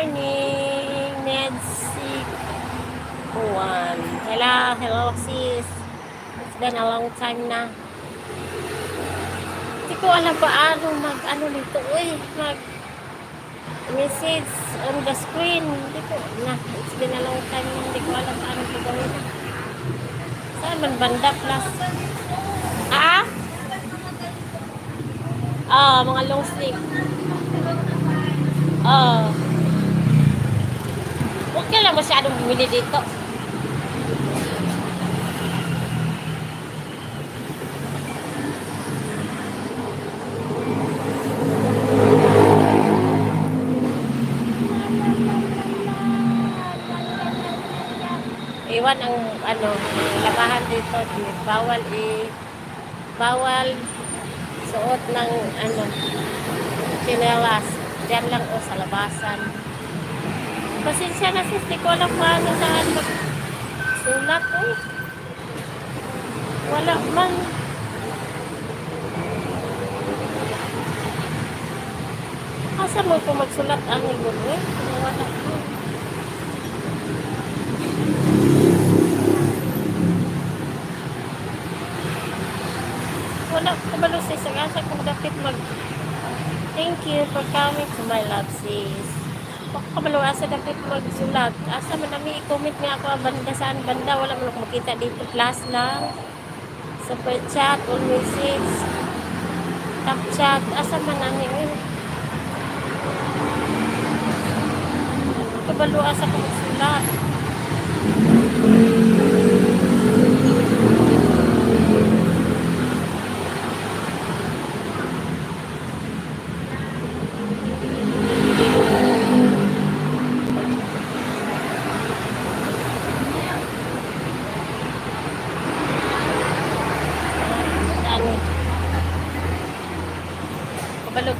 morning, Nancy. Juan. Hello sis. It's been a long time na. Hindi ko alam paano mag-ano nito mag-message on the screen. Hindi ko na. It's been a long time na. Hindi ko alam paano ito gawin. Saan man banda plus? Mga long sleeve. Huwag ka lang masyadong bumili dito. Iwan ang labahan dito. Bawal suot ng chinelas. Diyan lang sa labasan. Pasensya na sis, di ko alam paano saan magsulat wala man. Asa mo ko magsulat ang ibon wala man. Wala kabalo sis, ang asa kong dapat thank you for coming to my love sis. Kabalo asa dapat magsulat. Asa man nami i-comment nga ako banda saan banda, wala man ako makita dito. Plus lang super chat or message top chat, asa man nami kabalo asa ko magsulat.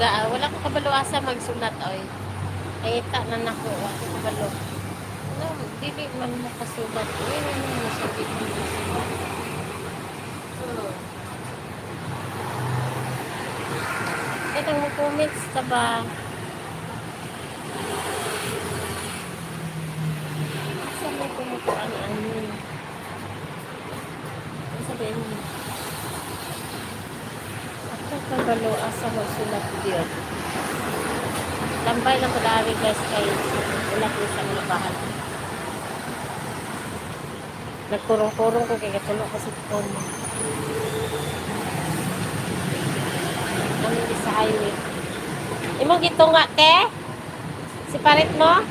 Wala ko kabalo asa magsulat ay ta na nako ako kabalo dili man makasulat itong mo comments ta ba sa may kumukuan sabihin mo kabalo asa magsulat diyan. Tambay lang ko dari guys kay wala ko sa labahan. Nagkurong-kurong ko kay katulo ko sa phone. Ano di sa highway. Imong gito nga te? Si parit mo?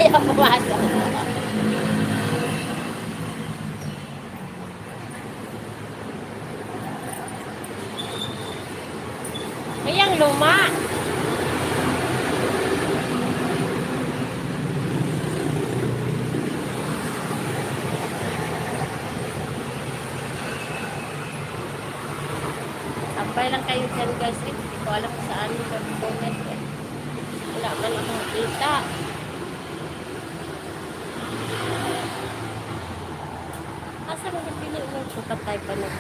Ayaw pumasok. Ayang luma. Sampay lang kayo dyan guys. Hindi ko alam kung saan yung mag-comment wala man akong makita. Asa mo na pinili mo? Patay pa nung